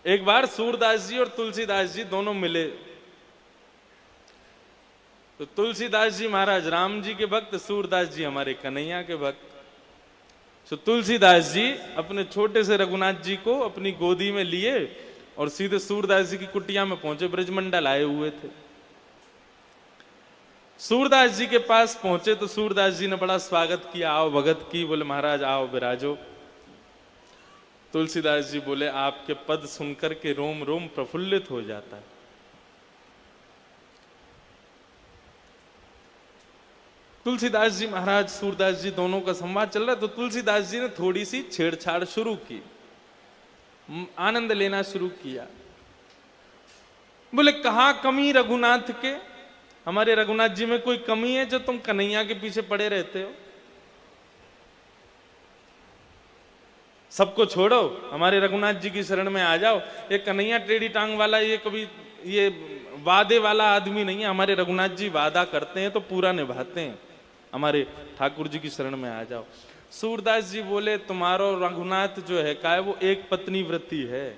एक बार सूरदास जी और तुलसीदास जी दोनों मिले। तो तुलसीदास जी महाराज राम जी के भक्त, सूरदास जी हमारे कन्हैया के भक्त। तो तुलसीदास जी अपने छोटे से रघुनाथ जी को अपनी गोदी में लिए और सीधे सूरदास जी की कुटिया में पहुंचे। ब्रजमंडल आए हुए थे। सूरदास जी के पास पहुंचे तो सूरदास जी ने बड़ा स्वागत किया, आओ भगत की। बोले महाराज आओ विराजो। तुलसीदास जी बोले आपके पद सुनकर के रोम रोम प्रफुल्लित हो जाता है। तुलसीदास जी महाराज सूरदास जी दोनों का संवाद चल रहा है। तो तुलसीदास जी ने थोड़ी सी छेड़छाड़ शुरू की, आनंद लेना शुरू किया। बोले कहा कमी रघुनाथ के, हमारे रघुनाथ जी में कोई कमी है जो तुम कन्हैया के पीछे पड़े रहते हो? सबको छोड़ो, हमारे रघुनाथ जी की शरण में आ जाओ। ये कन्हैया टेढ़ी टांग वाला, ये कभी ये वादे वाला आदमी नहीं है। हमारे रघुनाथ जी वादा करते हैं तो पूरा निभाते हैं। हमारे ठाकुर जी की शरण में आ जाओ। सूरदास जी बोले तुम्हारो रघुनाथ जो है का है वो एक पत्नी व्रती है।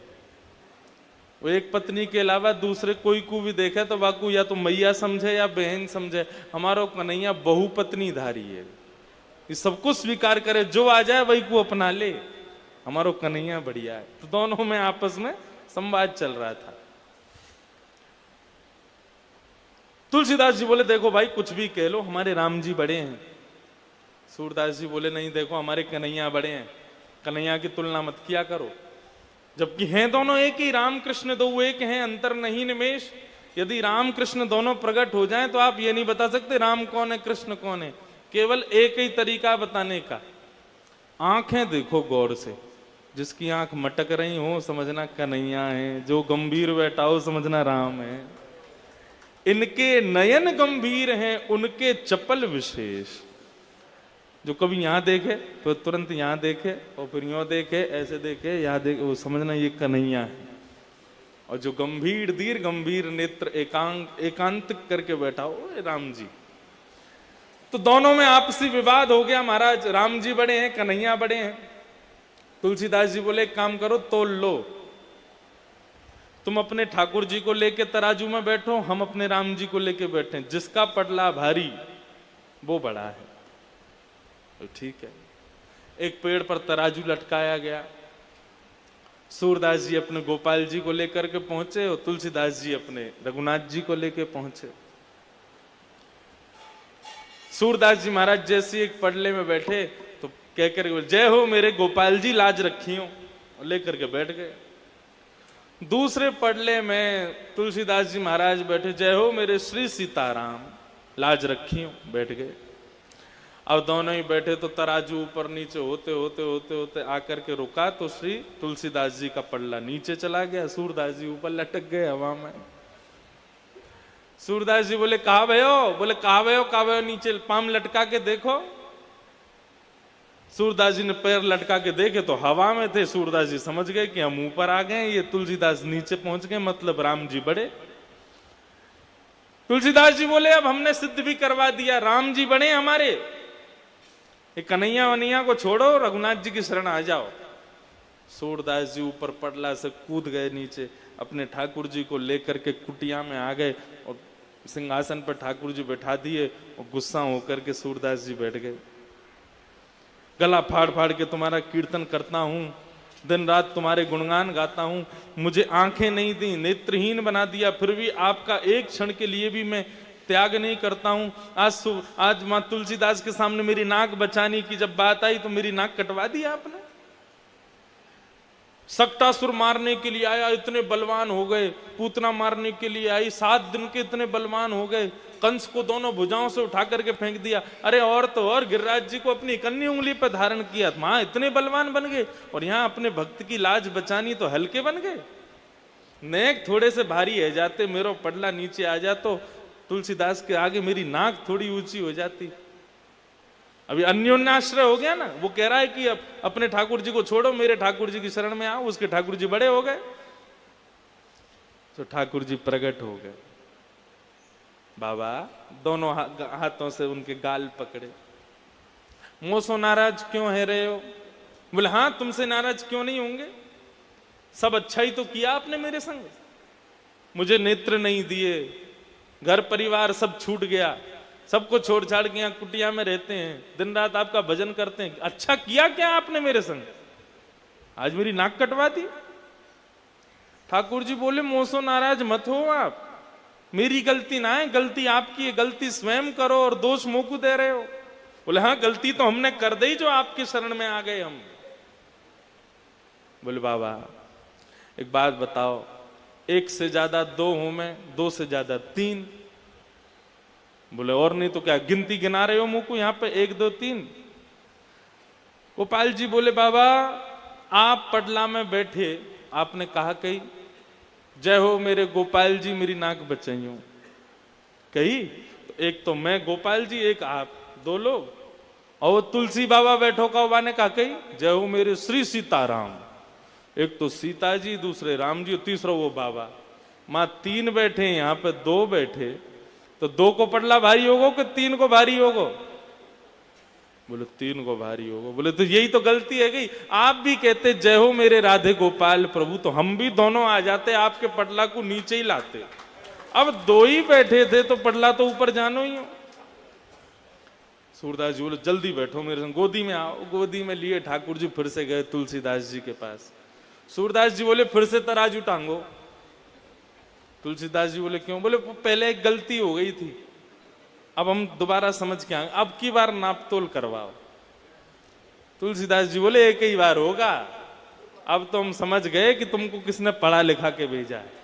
वो एक पत्नी के अलावा दूसरे कोई को भी देखे तो वाकू या तो मैया समझे या बहन समझे। हमारो कन्हैया बहुपत्नी धारी है, ये सब कुछ स्वीकार करे, जो आ जाए वही को अपना ले। हमारो कन्हैया बढ़िया है। तो दोनों में आपस में संवाद चल रहा था। तुलसीदास जी बोले देखो भाई कुछ भी कह लो, हमारे राम जी बड़े हैं। सूरदास जी बोले नहीं देखो हमारे कन्हैया बड़े हैं, कन्हैया की तुलना मत किया करो। जबकि हैं दोनों एक ही, राम कृष्ण दो एक हैं, अंतर नहीं निमेश। यदि राम कृष्ण दोनों प्रकट हो जाएं तो आप ये नहीं बता सकते राम कौन है कृष्ण कौन है। केवल एक ही तरीका बताने का, आंखें देखो गौर से। जिसकी आंख मटक रही हो समझना कन्हैया है, जो गंभीर बैठा हो समझना राम है। इनके नयन गंभीर हैं, उनके चपल विशेष। जो कभी यहां देखे तो तुरंत यहां देखे और फिर यूं देखे, ऐसे देखे, यहां देखे, वो समझना ये कन्हैया है। और जो गंभीर दीर्घ गंभीर नेत्र एकांत करके बैठा हो राम जी। तो दोनों में आपसी विवाद हो गया महाराज। राम जी बड़े हैं, कन्हैया बड़े हैं। तुलसीदास जी बोले एक काम करो, तोल लो। तुम अपने ठाकुर जी को लेके तराजू में बैठो, हम अपने राम जी को लेके बैठे। जिसका पटला भारी वो बड़ा है। तो ठीक है। एक पेड़ पर तराजू लटकाया गया। सूरदास जी अपने गोपाल जी को लेकर के पहुंचे और तुलसीदास जी अपने रघुनाथ जी को लेके पहुंचे। सूरदास जी महाराज जैसे एक पडले में बैठे तो कहकर जय हो मेरे गोपाल जी, लाज रखी हो, और लेकर के बैठ गए। दूसरे पडले में तुलसीदास जी महाराज बैठे, जय हो मेरे श्री सीताराम, लाज रखी हो, बैठ गए। अब दोनों ही बैठे तो तराजू ऊपर नीचे होते होते होते होते आकर के रुका तो श्री तुलसीदास जी का पल्ला नीचे चला गया, सूरदास जी ऊपर लटक गए हवा में। सूरदास जी बोले कहा भयो? बोले कहा भयो नीचे पाम लटका के देखो। सूरदास जी ने पैर लटका के देखे तो हवा में थे। सूरदास जी समझ गए कि हम ऊपर आ गए, ये तुलसीदास नीचे पहुंच गए, मतलब राम जी बड़े। तुलसीदास जी बोले अब हमने सिद्ध भी करवा दिया, राम जी बड़े हमारे। कन्हैया वनैया को छोड़ो, रघुनाथ जी की शरण आ जाओ। सूरदास जी ऊपर पटला से कूद गए नीचे, अपने ठाकुर जी को लेकर के कुटिया में आ गए और सिंहासन पर ठाकुर जी बैठा दिए और गुस्सा होकर के सूरदास जी बैठ गए। गला फाड़ फाड़ के तुम्हारा कीर्तन करता हूं, दिन रात तुम्हारे गुणगान गाता हूं, मुझे आंखें नहीं दी, नेत्रहीन बना दिया, फिर भी आपका एक क्षण के लिए भी मैं त्याग नहीं करता हूं। आज मां तुलसीदास के सामने मेरी नाक बचाने की जब बात आई तो मेरी नाक कटवा दी आपने। सक्टासुर मारने के लिए आया, इतने बलवान हो गए। पूतना मारने के लिए आई, 7 दिन के इतने बलवान हो गए। कंस को दोनों भुजाओं से उठा करके फेंक दिया। अरे और तो और गिरिराज जी को अपनी कन्नी उंगली पर धारण किया, वहां इतने बलवान बन गए, और यहां अपने भक्त की लाज बचानी तो हल्के बन गए। नेक थोड़े से भारी है जाते, मेरो पडला नीचे आ जा तो तुलसीदास के आगे मेरी नाक थोड़ी ऊंची हो जाती। अभी अन्योन्याश्रय हो गया ना। वो कह रहा है कि अब अपने ठाकुर जी को छोड़ो, मेरे ठाकुर जी की शरण में आओ। उसके ठाकुर जी बड़े हो गए तो ठाकुर जी प्रकट हो गए। बाबा दोनों हाथों से उनके गाल पकड़े। मोसो नाराज क्यों है रहे हो? बोले हाँ तुमसे नाराज क्यों नहीं होंगे। सब अच्छा ही तो किया आपने मेरे संग, मुझे नेत्र नहीं दिए, घर परिवार सब छूट गया, सबको छोड़ छाड़ के यहाँ कुटिया में रहते हैं, दिन रात आपका भजन करते हैं, अच्छा किया क्या आपने मेरे संग, आज मेरी नाक कटवा दी। ठाकुर जी बोले मोसो नाराज मत हो आप, मेरी गलती ना है, गलती आपकी है, गलती स्वयं करो और दोष मोकू दे रहे हो। बोले हाँ गलती तो हमने कर दी जो आपके शरण में आ गए हम। बोले बाबा एक बात बताओ, एक से ज्यादा दो हूं मैं, दो से ज्यादा तीन। बोले और नहीं तो क्या गिनती गिना रहे हो मुकू यहां पे, एक दो तीन। गोपाल जी बोले बाबा आप पटला में बैठे, आपने कहा कही जय हो मेरे गोपाल जी मेरी नाक बचाइयो, कही तो एक तो मैं गोपाल जी, एक आप, दो लोग। और वो तुलसी बाबा बैठो का ने कहा कही जय हो मेरे श्री सीताराम, एक तो सीता जी, दूसरे राम जी, तीसरा वो बाबा। मां तीन बैठे यहां पे दो बैठे, तो दो को पटला भारी होगो कि तीन को भारी होगो? बोले तीन को भारी होगो। बोले तो यही तो गलती है गई, आप भी कहते जय हो मेरे राधे गोपाल प्रभु, तो हम भी दोनों आ जाते, आपके पटला को नीचे ही लाते। अब दो ही बैठे थे तो पटला तो ऊपर जानो ही हो। सूरदास जी बोले जल्दी बैठो मेरे संग, गोदी में आओ। गोदी में लिए ठाकुर जी फिर से गए तुलसीदास जी के पास। सूरदास जी बोले फिर से तराजू टांगो। तुलसीदास जी बोले क्यों? बोले पहले एक गलती हो गई थी, अब हम दोबारा समझ के आएंगे, अब की बार नापतोल करवाओ। तुलसीदास जी बोले एक ही बार होगा, अब तो हम समझ गए कि तुमको किसने पढ़ा लिखा के भेजा है।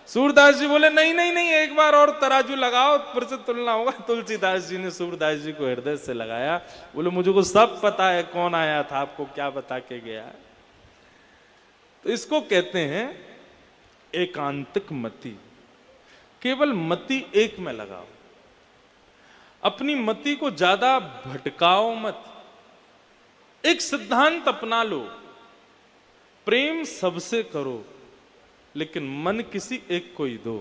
सूरदास जी बोले नहीं नहीं नहीं, एक बार और तराजू लगाओ फिर से तुलना होगा। तुलसीदास जी ने सूरदास जी को हृदय से लगाया, बोले मुझे को सब पता है कौन आया था, आपको क्या बता के गया। तो इसको कहते हैं एकांतिक मति। केवल मति एक में लगाओ, अपनी मति को ज्यादा भटकाओ मत। एक सिद्धांत अपना लो, प्रेम सबसे करो लेकिन मन किसी एक को ही दो।